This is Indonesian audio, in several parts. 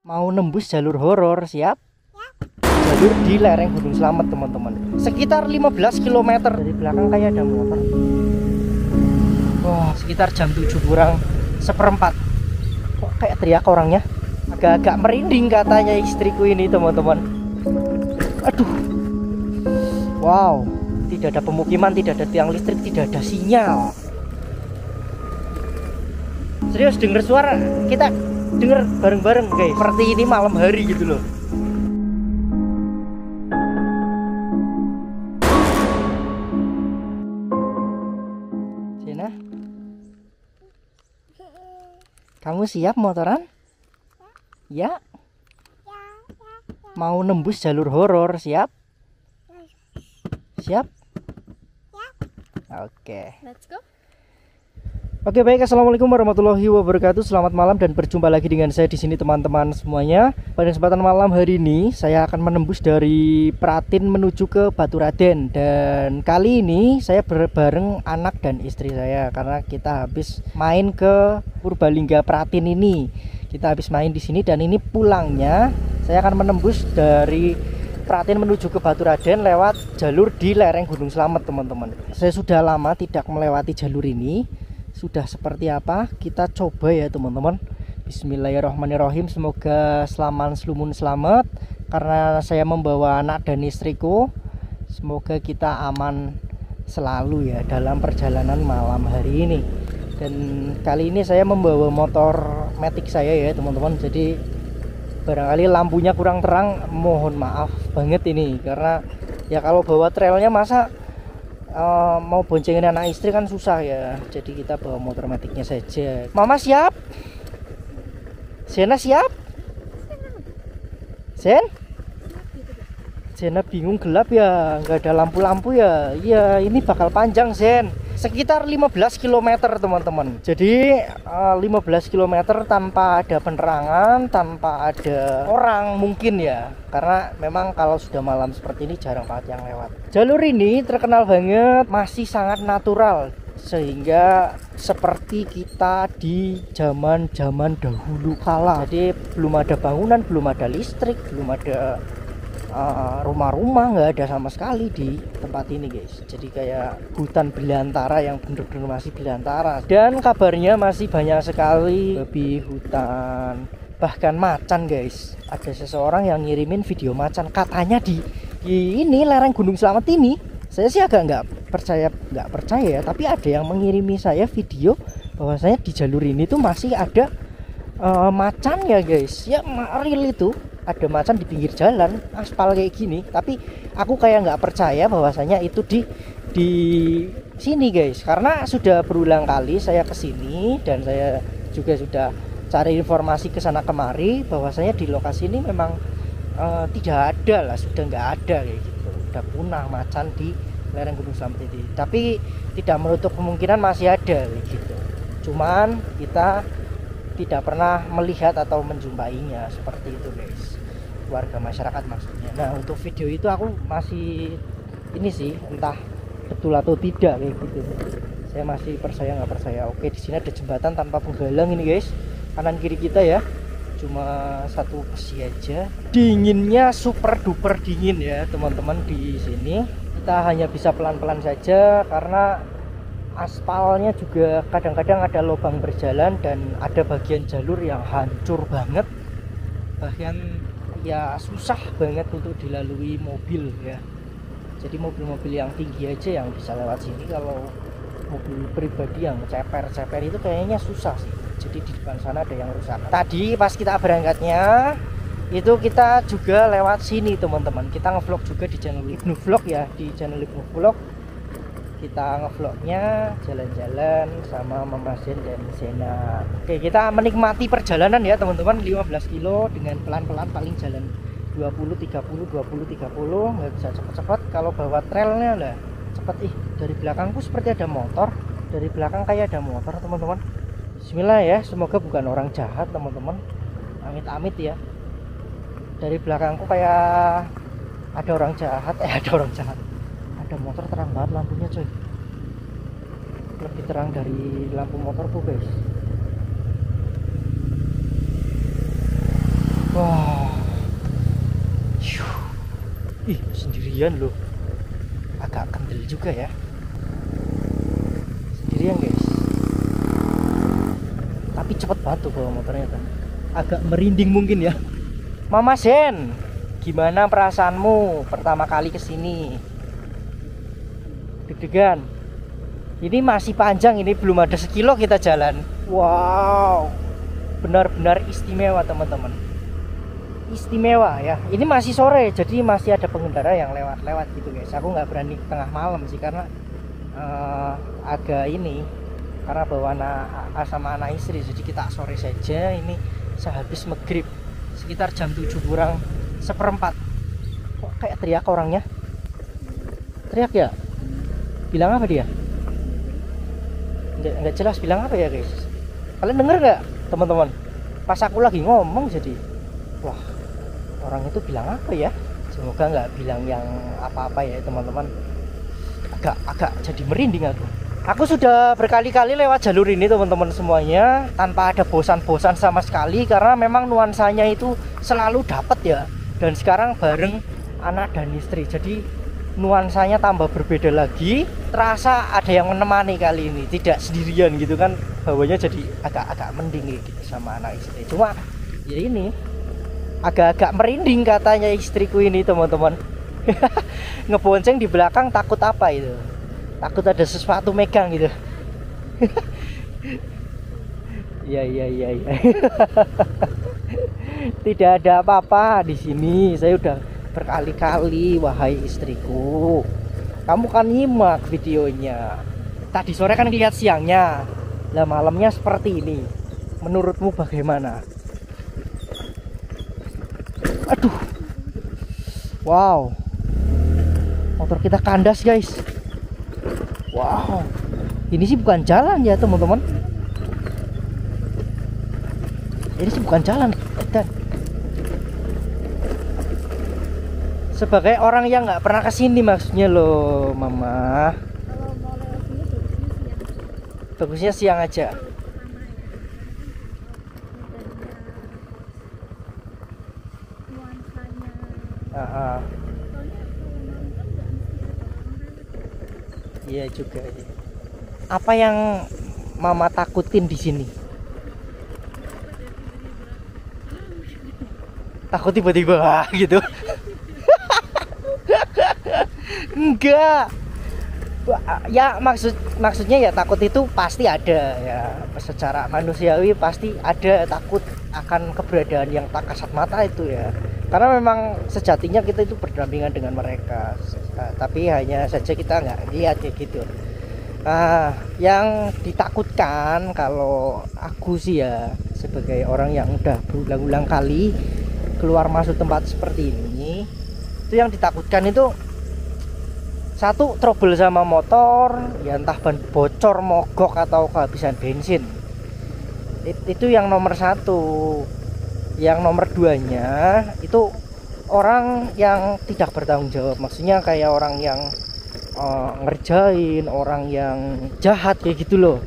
Mau nembus jalur horor, siap? Jalur di lereng Gunung Slamet, teman-teman. Sekitar 15 km dari belakang kayak ada motor. Wah, sekitar jam 7 kurang seperempat. Kok kayak teriak orangnya? Agak-agak merinding katanya istriku ini, teman-teman. Aduh. Wow, tidak ada pemukiman, tidak ada tiang listrik, tidak ada sinyal. Serius denger suara, kita denger bareng-bareng guys. Seperti ini malam hari gitu loh. Sena, kamu siap motoran? Ya? Mau nembus jalur horor, siap? Siap? Oke. Let's go. Oke, baik, assalamualaikum warahmatullahi wabarakatuh. Selamat malam dan berjumpa lagi dengan saya di sini, teman-teman semuanya. Pada kesempatan malam hari ini saya akan menembus dari Pratin menuju ke Baturaden. Dan kali ini saya bareng anak dan istri saya, karena kita habis main ke Purbalingga Pratin ini. Kita habis main di sini dan ini pulangnya saya akan menembus dari Pratin menuju ke Baturaden lewat jalur di lereng Gunung Slamet, teman-teman. Saya sudah lama tidak melewati jalur ini. Sudah seperti apa, kita coba ya, teman-teman. Bismillahirrahmanirrahim. Semoga selamat slumun selamat, karena saya membawa anak dan istriku. Semoga kita aman selalu ya dalam perjalanan malam hari ini. Dan kali ini saya membawa motor Matic saya ya, teman-teman. Jadi barangkali lampunya kurang terang, mohon maaf banget ini, karena ya kalau bawa trailnya masa mau boncengin anak istri kan susah ya. Jadi kita bawa motor Maticnya saja. Mama siap? Sena siap? Sena bingung, gelap ya, nggak ada lampu-lampu ya. Iya, ini bakal panjang, Sen. Sekitar 15 km, teman-teman. Jadi 15 km tanpa ada penerangan, tanpa ada orang mungkin ya. Karena memang kalau sudah malam seperti ini jarang banget yang lewat. Jalur ini terkenal banget, masih sangat natural, sehingga seperti kita di zaman-zaman dahulu kala. Jadi belum ada bangunan, belum ada listrik, belum ada rumah-rumah, nggak ada sama sekali di tempat ini, guys. Jadi kayak hutan belantara yang bener-bener masih belantara. Dan kabarnya masih banyak sekali babi hutan, bahkan macan, guys. Ada seseorang yang ngirimin video macan, katanya di ini lereng Gunung Slamet ini. Saya sih agak nggak percaya ya, tapi ada yang mengirimi saya video bahwasanya di jalur ini tuh masih ada macan ya, guys. Ya real itu. Ada macan di pinggir jalan aspal kayak gini, tapi aku kayak nggak percaya bahwasanya itu di sini, guys, karena sudah berulang kali saya kesini dan saya juga sudah cari informasi ke sana kemari bahwasanya di lokasi ini memang tidak ada lah, sudah nggak ada kayak gitu, udah punah macan di lereng Gunung Slamet ini. Tapi tidak menutup kemungkinan masih ada kayak gitu, cuman kita tidak pernah melihat atau menjumpainya seperti itu, guys. Warga masyarakat maksudnya. Nah, untuk video itu aku masih ini sih, entah betul atau tidak kayak gitu. Saya masih percaya nggak percaya. Oke, di sini ada jembatan tanpa penghalang ini, guys. Kanan kiri kita ya, cuma satu besi aja. Dinginnya super duper dingin ya, teman-teman. Di sini kita hanya bisa pelan-pelan saja karena aspalnya juga kadang-kadang ada lubang berjalan dan ada bagian jalur yang hancur banget, bahkan ya susah banget untuk dilalui mobil ya. Jadi mobil-mobil yang tinggi aja yang bisa lewat sini. Kalau mobil pribadi yang ceper-ceper itu kayaknya susah sih. Jadi di depan sana ada yang rusak. Tadi pas kita berangkatnya itu kita juga lewat sini, teman-teman. Kita ngevlog juga di channel Ibnu Vlog ya, di channel Ibnu Vlog. Kita ngevlognya jalan-jalan sama Mama Zen dan Sena. Oke, kita menikmati perjalanan ya, teman-teman. 15 kilo dengan pelan-pelan, paling jalan 20-30 nggak bisa cepet-cepet. Kalau bawa trailnya lah cepet. Dari belakangku seperti ada motor, dari belakang kayak ada motor, teman-teman. Bismillah ya, semoga bukan orang jahat, teman-teman. Amit-amit ya. Dari belakangku kayak ada orang jahat, ada motor, terang banget lampunya, coy. Lebih terang dari lampu motorku, guys. Wah, sendirian loh, agak kendel juga ya, sendirian guys. Tapi cepet banget tuh bawa motornya kan. Agak merinding mungkin ya. Mama Zen, gimana perasaanmu pertama kali kesini? Deg-degan? Ini masih panjang, ini belum ada sekilo kita jalan. Wow, benar-benar istimewa teman-teman. Istimewa ya. Ini masih sore, jadi masih ada pengendara yang lewat-lewat gitu guys. Aku nggak berani tengah malam sih karena agak ini, karena bawa anak sama anak istri, jadi kita sore saja. Ini sehabis maghrib sekitar jam 7 kurang seperempat. Kok kayak teriak orangnya? Teriak ya? Bilang apa dia? Nggak jelas bilang apa ya guys. Kalian denger nggak teman-teman? Pas aku lagi ngomong jadi, wah, orang itu bilang apa ya? Semoga nggak bilang yang apa-apa ya teman-teman. Agak jadi merinding aku. Aku sudah berkali-kali lewat jalur ini teman-teman semuanya tanpa ada bosan-bosan sama sekali, karena memang nuansanya itu selalu dapat ya. Dan sekarang bareng anak dan istri, jadi nuansanya tambah berbeda lagi. Terasa ada yang menemani kali ini, tidak sendirian gitu kan. Bawanya jadi agak mending gitu sama anak istri. Cuma ya ini agak merinding katanya istriku ini teman-teman. Ngebonceng di belakang takut apa itu? Takut ada sesuatu megang gitu. Iya. Tidak ada apa-apa di sini. Saya udah berkali-kali, wahai istriku. Kamu kan nyimak videonya. Tadi sore kan lihat siangnya. Lah malamnya seperti ini. Menurutmu bagaimana? Aduh. Wow. Motor kita kandas, guys. Wow. Ini sih bukan jalan ya, teman-teman. Ini sih bukan jalan. Dan sebagai orang yang nggak pernah kesini maksudnya loh, Mama. Kalau mau lewat sini Bagusnya siang aja. Iya juga. Apa yang Mama takutin di sini? Takut tiba-tiba gitu. Enggak. Ya maksudnya ya takut itu pasti ada ya. Secara manusiawi pasti ada takut akan keberadaan yang tak kasat mata itu ya. Karena memang sejatinya kita itu berdampingan dengan mereka. Tapi hanya saja kita nggak lihat kayak gitu. Yang ditakutkan kalau aku sih ya, sebagai orang yang udah berulang-ulang kali keluar masuk tempat seperti ini, itu yang ditakutkan itu satu, trouble sama motor ya, entah ban bocor, mogok, atau kehabisan bensin. Itu yang nomor satu. Yang nomor duanya itu orang yang tidak bertanggung jawab, maksudnya kayak orang yang ngerjain, orang yang jahat kayak gitu loh,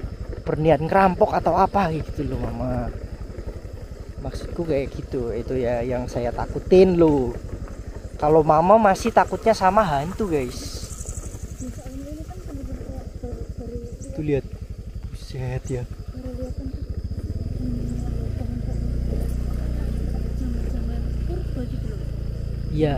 berniat ngerampok atau apa gitu loh, Mama. Maksudku kayak gitu. Itu ya yang saya takutin loh. Kalau Mama masih takutnya sama hantu, guys. Tuh lihat, buset ya. Iya.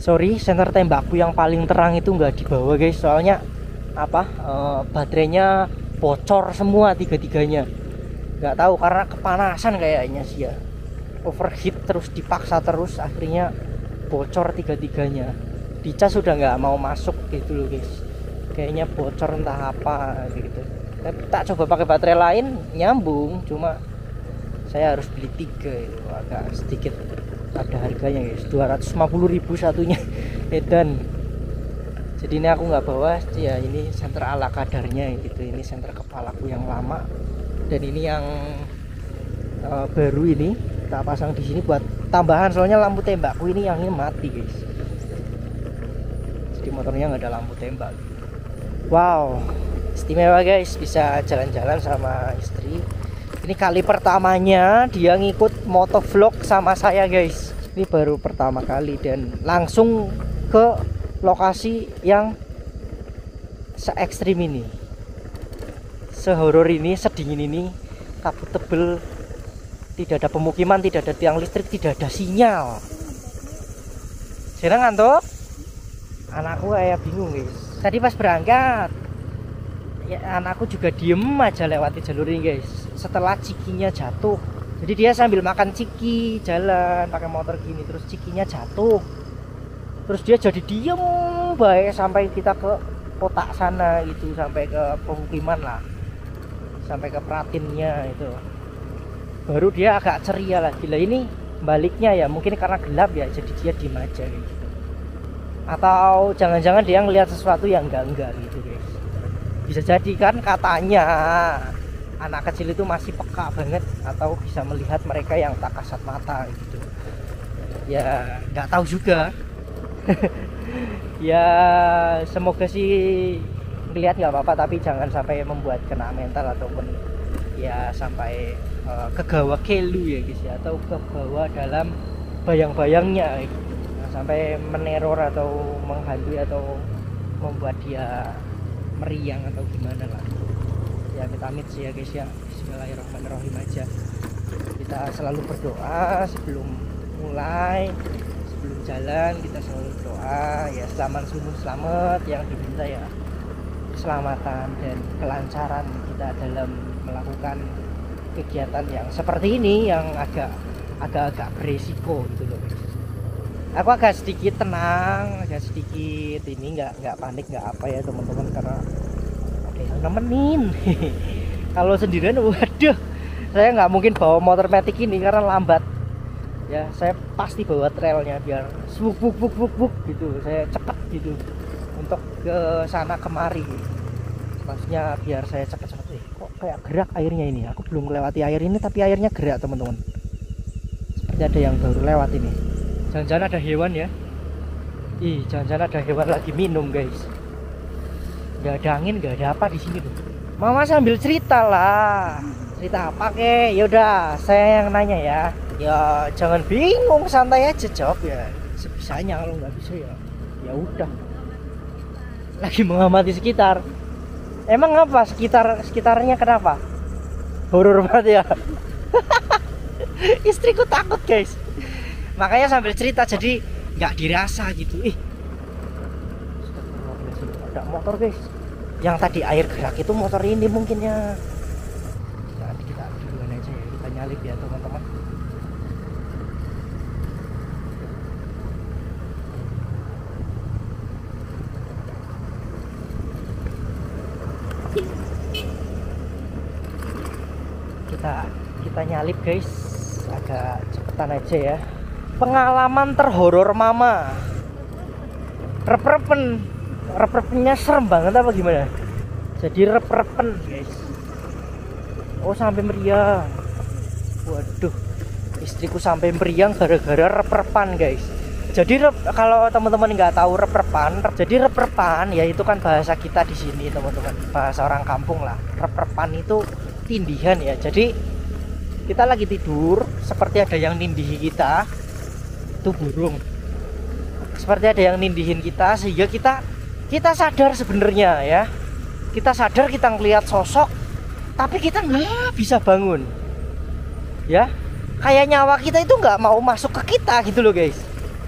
Sorry, senter tembakku yang paling terang itu nggak dibawa, guys. Soalnya apa? Baterainya bocor semua tiga-tiganya. Nggak tahu karena kepanasan kayaknya sih ya. Overheat terus, dipaksa terus, akhirnya bocor tiga-tiganya. Dicas sudah nggak mau masuk gitu loh, guys. Kayaknya bocor entah apa gitu. Tapi tak coba pakai baterai lain nyambung, cuma saya harus beli 3 itu, agak sedikit ada harganya, guys. 250.000 satunya. Edan. Jadi ini aku nggak bawa ya, ini senter ala kadarnya gitu. Ini senter kepalaku yang lama dan ini yang baru ini kita pasang di sini buat tambahan, soalnya lampu tembakku ini yang ini mati, guys. Jadi motornya nggak ada lampu tembak. Wow, istimewa guys, bisa jalan-jalan sama istri Ini kali pertamanya dia ngikut motovlog sama saya guys. Ini baru pertama kali dan langsung ke lokasi yang se-ekstrim ini, sehoror ini, sedingin ini, kabut tebel, tidak ada pemukiman, tidak ada tiang listrik, tidak ada sinyal. Sekarang ngantuk, anakku kayak bingung guys. Tadi pas berangkat, ya, anakku juga diem aja lewati jalur ini guys. Setelah cikinya jatuh, jadi dia sambil makan ciki, jalan pakai motor gini, terus cikinya jatuh, terus dia jadi diem baik sampai kita ke kotak sana gitu, sampai ke pemukiman lah, sampai ke Pratinnya itu, baru dia agak ceria lagi. Lah ini baliknya ya mungkin karena gelap ya, jadi dia diem aja gitu. Atau jangan-jangan dia ngelihat sesuatu yang enggak gitu guys. Bisa jadi kan, katanya anak kecil itu masih peka banget atau bisa melihat mereka yang tak kasat mata gitu. Ya nggak tahu juga. Ya semoga sih ngelihat nggak apa-apa, tapi jangan sampai membuat kena mental ataupun ya sampai kegawa kelu ya guys ya, atau kebawa dalam bayang-bayangnya gitu. Sampai meneror atau menghantui atau membuat dia meriang atau gimana lah ya. Amit-amit sih ya guys ya. Bismillahirrahmanirrahim aja. Kita selalu berdoa sebelum mulai, sebelum jalan kita selalu berdoa ya, selamat, yang diminta ya keselamatan dan kelancaran kita dalam melakukan kegiatan yang seperti ini, yang agak beresiko gitu loh guys. Aku agak sedikit tenang, agak sedikit ini, nggak panik, nggak apa ya teman-teman, karena ada yang nemenin. Kalau sendirian, waduh, saya nggak mungkin bawa motor matic ini karena lambat. Ya, saya pasti bawa trailnya biar buk gitu, saya cepat gitu untuk ke sana kemari. Maksudnya biar saya cepat-cepat. Kok kayak gerak airnya ini? Aku belum melewati air ini, tapi airnya gerak teman-teman. Seperti ada yang baru lewat ini. Jangan-jangan ada hewan ya. Ih, jangan-jangan ada hewan lagi minum guys. Nggak ada angin, nggak ada apa di sini tuh. Mama sambil cerita lah. Cerita apa ke? Yaudah, saya yang nanya ya. Ya jangan bingung, santai aja jawab ya sebisanya. Kalau nggak bisa ya udah. Lagi mengamati sekitar. Emang apa sekitarnya kenapa? Horor banget ya. Istriku takut guys. Makanya sambil cerita jadi nggak dirasa gitu. Ada motor guys. Yang tadi air gerak itu motor ini mungkin ya. Nanti kita duluan aja ya, kita nyalip ya teman-teman. Kita nyalip guys, agak cepetan aja ya. Pengalaman terhoror mama. Rep-repennya serem banget apa gimana? Jadi rep-repen guys. Oh sampai meriang. Waduh, istriku sampai meriang gara-gara rep-repan guys. Jadi kalau teman-teman nggak tahu rep-repan, jadi rep-repan ya itu kan bahasa kita di sini teman-teman, bahasa orang kampung lah. Rep-repan itu tindihan ya. Jadi kita lagi tidur, seperti ada yang nindihi kita. Itu burung, seperti ada yang nindihin kita, sehingga kita sadar sebenarnya ya, kita sadar kita ngelihat sosok tapi kita nggak bisa bangun ya, kayak nyawa kita itu nggak mau masuk ke kita gitu loh guys.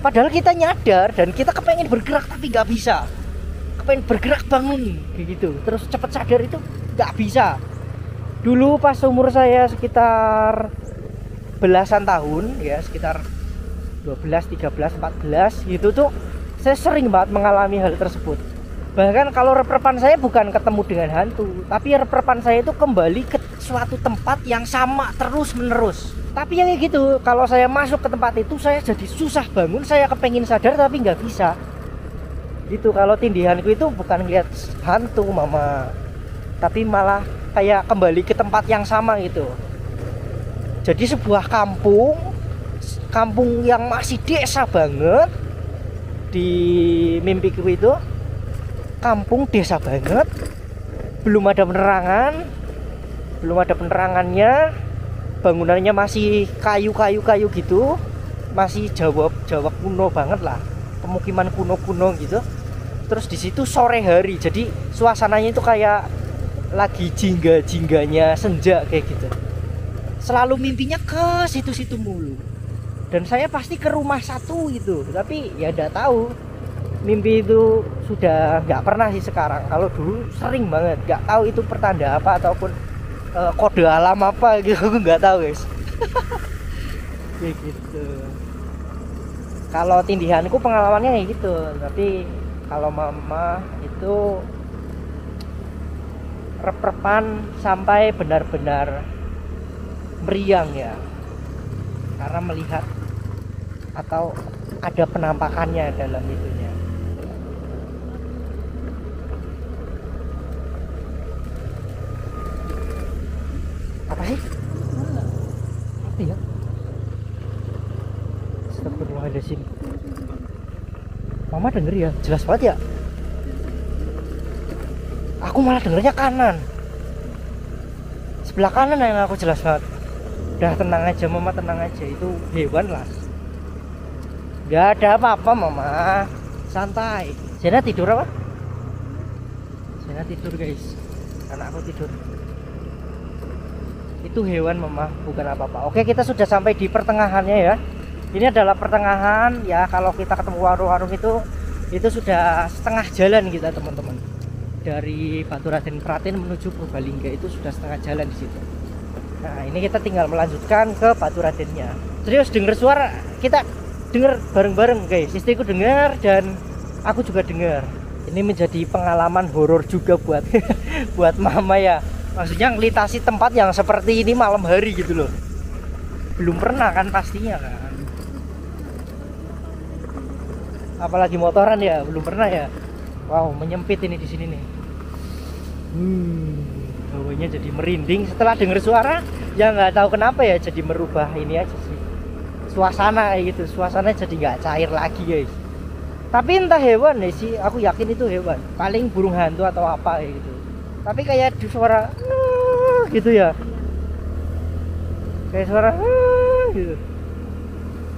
Padahal kita nyadar dan kita kepengen bergerak tapi nggak bisa, kepengen bergerak bangun kayak gitu, terus cepet sadar itu nggak bisa. Dulu pas umur saya sekitar belasan tahun ya, sekitar 12, 13, 14 gitu tuh, saya sering banget mengalami hal tersebut. Bahkan kalau rep-repan saya bukan ketemu dengan hantu, tapi rep-repan saya itu kembali ke suatu tempat yang sama terus menerus. Tapi yang kayak gitu, kalau saya masuk ke tempat itu saya jadi susah bangun, saya kepengin sadar tapi nggak bisa gitu. Kalau tindihanku itu bukan lihat hantu mama, tapi malah kayak kembali ke tempat yang sama gitu. Jadi sebuah kampung yang masih desa banget, di mimpiku itu kampung desa banget, belum ada penerangannya, bangunannya masih kayu gitu, masih Jawa kuno banget lah, pemukiman kuno gitu. Terus di situ sore hari, jadi suasananya itu kayak lagi jingga-jingganya senja kayak gitu. Selalu mimpinya ke situ-situ mulu. Dan saya pasti ke rumah satu gitu, tapi ya udah tahu mimpi itu sudah nggak pernah sih sekarang. Kalau dulu sering banget, nggak tahu itu pertanda apa ataupun kode alam apa gitu, aku nggak tahu guys. Kayak gitu. Kalau tindihanku pengalamannya kayak gitu, tapi kalau mama itu rep-repan sampai benar-benar meriang ya, karena melihat atau ada penampakannya dalam itunya. Apa sih? Apa ya? Astagfirullahaladzim. Mama denger ya, jelas banget ya. Aku malah dengernya kanan, sebelah kanan yang aku jelas banget. Udah tenang aja mama, tenang aja, itu hewan lah. Gak ada apa-apa mama, santai. Zena tidur apa? Zena tidur guys, anak aku tidur. Itu hewan mama, bukan apa-apa. Oke, kita sudah sampai di pertengahannya ya. Ini adalah pertengahan ya. Kalau kita ketemu warung-warung itu sudah setengah jalan kita teman-teman. Dari Baturaden Praten menuju Purbalingga itu sudah setengah jalan di situ. Nah, ini kita tinggal melanjutkan ke Baturadennya. Serius denger suara, kita denger bareng-bareng guys. Istriku dengar dan aku juga dengar. Ini menjadi pengalaman horor juga buat buat mama ya. Maksudnya ngelintasi tempat yang seperti ini malam hari gitu loh. Belum pernah kan pastinya kan. Apalagi motoran ya, belum pernah ya. Wow, menyempit ini di sini nih. Bawahnya jadi merinding setelah dengar suara. Ya nggak tahu kenapa ya, jadi merubah ini aja sih. Suasana kayak gitu, suasana jadi nggak cair lagi guys. Tapi entah hewan ya sih, aku yakin itu hewan. Paling burung hantu atau apa kayak gitu. Tapi kayak di suara gitu ya. Kayak suara gitu.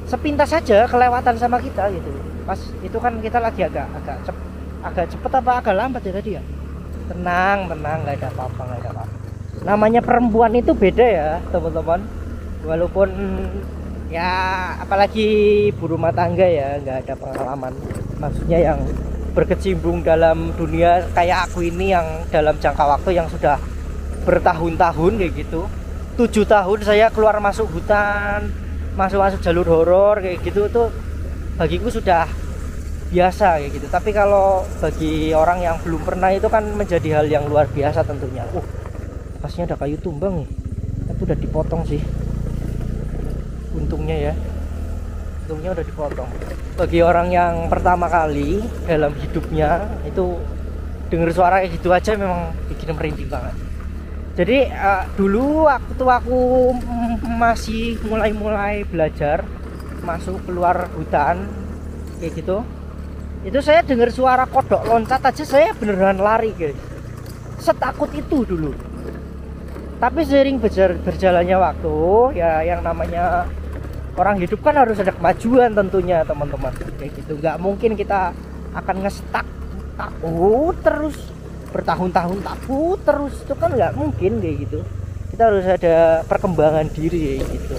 Sepintas saja kelewatan sama kita gitu. Pas itu kan kita lagi agak cepet apa agak lambat ya tadi ya. Tenang, nggak ada apa-apa. Namanya perempuan itu beda ya teman-teman. Walaupun ya apalagi ibu rumah tangga ya, nggak ada pengalaman. Maksudnya yang berkecimpung dalam dunia kayak aku ini yang dalam jangka waktu yang sudah bertahun-tahun kayak gitu. 7 tahun saya keluar masuk hutan, masuk jalur horor kayak gitu tuh bagiku sudah biasa kayak gitu. Tapi kalau bagi orang yang belum pernah itu kan menjadi hal yang luar biasa tentunya. Pasnya ada kayu tumbang nih. Itu udah dipotong sih. Untungnya ya. Untungnya udah dipotong. Bagi orang yang pertama kali dalam hidupnya itu denger suara kayak gitu aja memang bikin merinding banget. Jadi dulu waktu aku masih mulai belajar masuk keluar hutan kayak gitu, itu saya dengar suara kodok loncat aja saya beneran lari guys. Setakut itu dulu. Tapi seiring berjalannya waktu ya, yang namanya orang hidup kan harus ada kemajuan tentunya teman-teman. Kayak gitu, nggak mungkin kita akan ngestak takut terus bertahun-tahun takut terus, itu kan nggak mungkin kayak gitu. Kita harus ada perkembangan diri kayak gitu.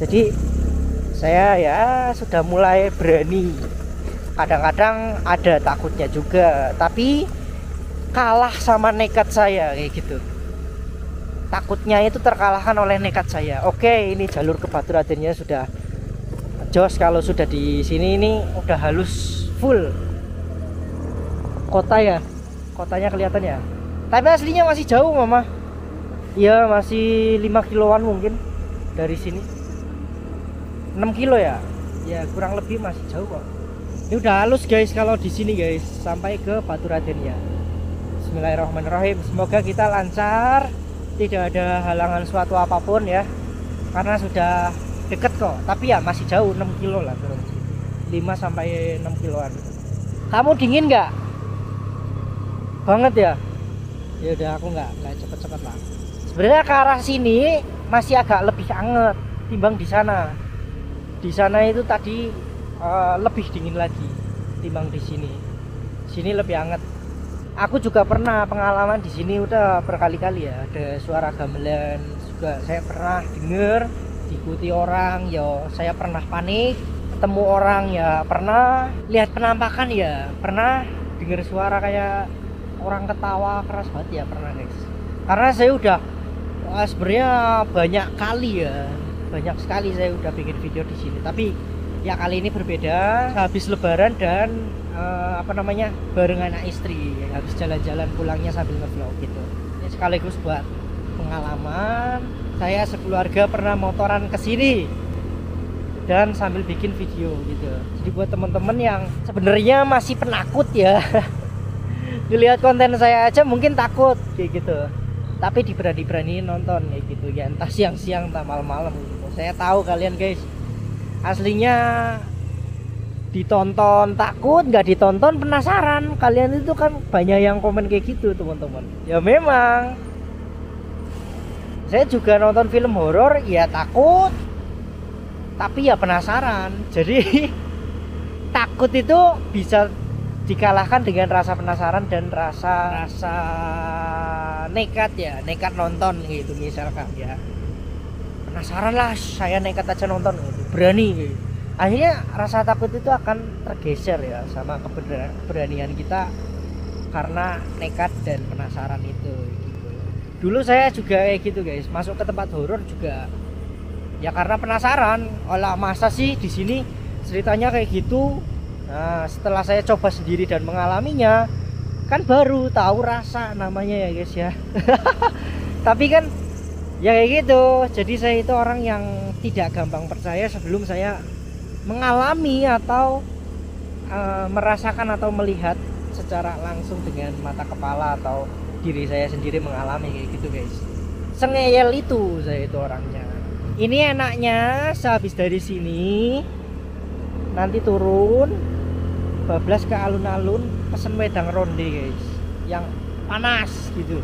Jadi saya ya sudah mulai berani. Kadang-kadang ada takutnya juga, tapi kalah sama nekat saya kayak gitu. Takutnya itu terkalahkan oleh nekat saya. Oke, ini jalur ke Baturadennya sudah jos. Kalau sudah di sini ini udah halus full kota ya, kotanya kelihatan ya. Tapi aslinya masih jauh mama. Iya masih 5 kiloan mungkin dari sini. 6 kilo ya. Ya kurang lebih masih jauh kok. Ini udah halus guys kalau di sini guys, sampai ke Baturadennya. Bismillahirrahmanirrahim. Semoga kita lancar, tidak ada halangan suatu apapun ya. Karena sudah deket kok. Tapi ya masih jauh, 6 kilo lah kurang lebih. 5 sampai 6 kiloan. Kamu dingin nggak? Banget ya. Ya udah aku nggak cepet-cepet lah. Sebenarnya ke arah sini masih agak lebih anget timbang di sana. Di sana itu tadi lebih dingin lagi timbang di sini. Sini lebih hangat. Aku juga pernah pengalaman di sini udah berkali-kali ya, ada suara gamelan juga saya pernah dengar, diikuti orang ya, saya pernah panik, ketemu orang ya pernah, lihat penampakan ya pernah, dengar suara kayak orang ketawa keras banget ya pernah guys. Karena saya udah sebenarnya banyak sekali saya udah bikin video di sini, tapi ya kali ini berbeda, habis lebaran dan bareng anak istri, habis jalan-jalan pulangnya sambil ngevlog gitu. Ini sekaligus buat pengalaman saya sekeluarga pernah motoran ke sini dan sambil bikin video gitu. Jadi buat teman-teman yang sebenarnya masih penakut ya dilihat konten saya aja mungkin takut kayak gitu, tapi diberani-berani nonton kayak gitu ya, entah siang-siang entah malam-malam gitu. Saya tahu kalian guys aslinya ditonton takut, nggak ditonton penasaran. Kalian itu kan banyak yang komen kayak gitu teman-teman. Ya memang saya juga nonton film horor ya takut, tapi ya penasaran. Jadi takut itu bisa dikalahkan dengan rasa penasaran dan rasa nekat ya, nekat nonton gitu misalkan ya. Penasaran lah, saya nekat aja nonton gitu, berani gitu. Akhirnya rasa takut itu akan tergeser ya sama keberanian kita karena nekat dan penasaran itu gitu. Dulu saya juga kayak gitu guys, masuk ke tempat horor juga ya karena penasaran. Olah masa sih di sini ceritanya kayak gitu. Nah setelah saya coba sendiri dan mengalaminya kan baru tahu rasa namanya ya guys ya. Tapi kan ya kayak gitu. Jadi saya itu orang yang tidak gampang percaya sebelum saya mengalami atau merasakan atau melihat secara langsung dengan mata kepala atau diri saya sendiri mengalami kayak gitu guys. Sengeyel itu saya itu orangnya. Ini enaknya sehabis dari sini nanti turun bablas ke alun-alun, pesen wedang ronde guys yang panas gitu,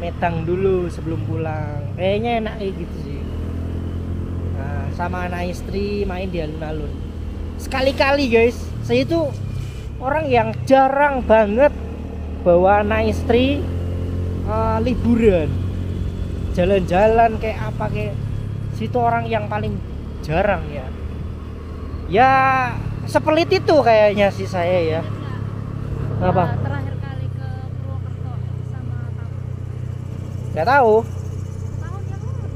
medang dulu sebelum pulang, kayaknya enak kayak gitu sih. Nah, sama anak istri main di alun-alun sekali-kali guys. Saya itu orang yang jarang banget bawa anak istri liburan jalan-jalan kayak apa, kayak situ orang yang paling jarang ya sepelit itu kayaknya sih saya ya. Apa? Terakhir kali ke Purwokerto sama kamu? Gak tahu. Tahun yang lalu.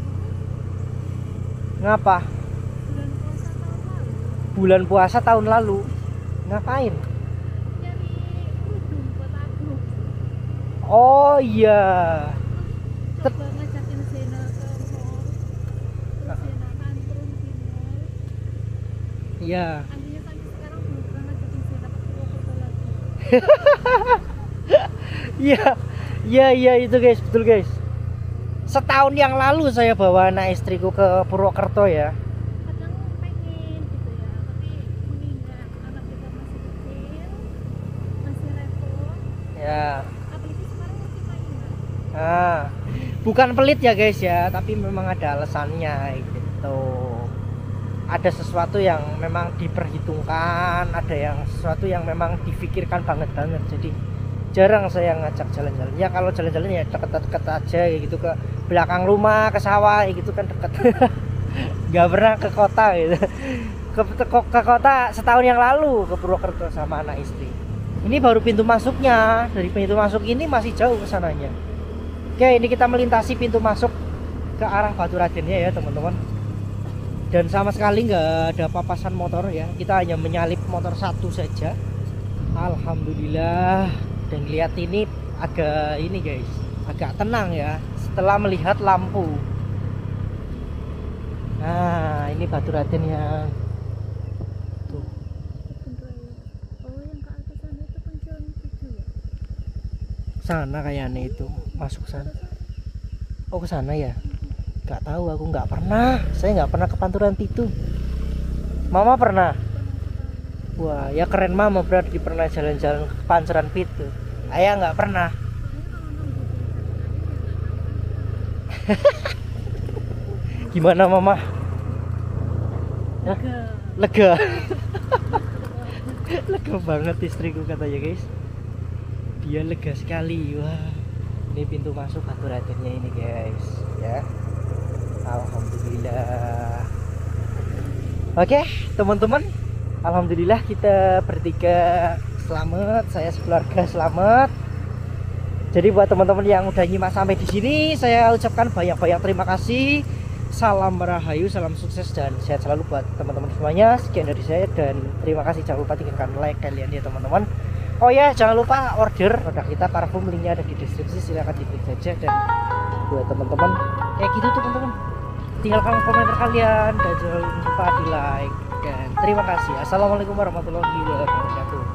Ngapa? Bulan puasa tahun lalu. Bulan puasa tahun lalu. Ngapain? Nyari kerudung buat aku. Oh iya. Coba ngajakin Zena ke mall. Terus Zena kan turun di mall. Iya. Andinya sampai sekarang belum pernah ngajakin Zena ke Purwokerto lagi. Iya itu guys, betul guys. Setahun yang lalu saya bawa anak istriku ke Purwokerto ya. Kadang pengen gitu ya, tapi mengingat anak kita masih kecil, masih repot. Ya. Apalagi sekarang masih mainan. Nah, bukan pelit ya guys ya, tapi memang ada alasannya gitu. Ada sesuatu yang memang diperhitungkan, ada yang sesuatu yang memang difikirkan banget. Jadi jarang saya ngajak jalan-jalan. Ya kalau jalan-jalan ya deket-deket aja gitu, ke belakang rumah, ke sawah gitu kan deket. Gak pernah ke kota gitu. Ke kota setahun yang lalu ke Purwokerto sama anak istri. Ini baru pintu masuknya. Dari pintu masuk ini masih jauh ke sananya. Oke, ini kita melintasi pintu masuk ke arah Baturadennya ya teman-teman. Dan sama sekali nggak ada papasan motor ya, kita hanya menyalip motor satu saja. Alhamdulillah. Dan lihat ini agak ini guys, agak tenang ya setelah melihat lampu. Nah ini Baturaden ya. Tuh. Oh yang ke atas sana itu kan jalan 7 ya? Sana kayaknya itu masuk sana. Oh ke sana ya? Gak tahu, aku nggak pernah. Saya nggak pernah ke Panturan Pitu. Mama pernah. Wah ya keren, mama berarti pernah jalan-jalan ke Panturan Pitu. Ayah nggak pernah. Gimana mama? Hah? Lega. Lega. Lega banget istriku katanya guys. Dia lega sekali. Wah, ini pintu masuk Batu Radennya ini guys ya. Alhamdulillah. Oke teman-teman, alhamdulillah kita bertiga selamat, saya sekeluarga selamat. Jadi buat teman-teman yang udah nyimak sampai di sini, saya ucapkan banyak-banyak terima kasih. Salam rahayu, salam sukses dan sehat selalu buat teman-teman semuanya. Sekian dari saya dan terima kasih. Jangan lupa tinggalkan like kalian ya teman-teman. Oh ya, jangan lupa order produk kita parfum, linknya ada di deskripsi, silahkan diklik saja. Dan buat teman-teman kayak gitu teman-teman, tinggalkan komentar kalian dan jangan lupa di like. Dan terima kasih. Assalamualaikum warahmatullahi wabarakatuh.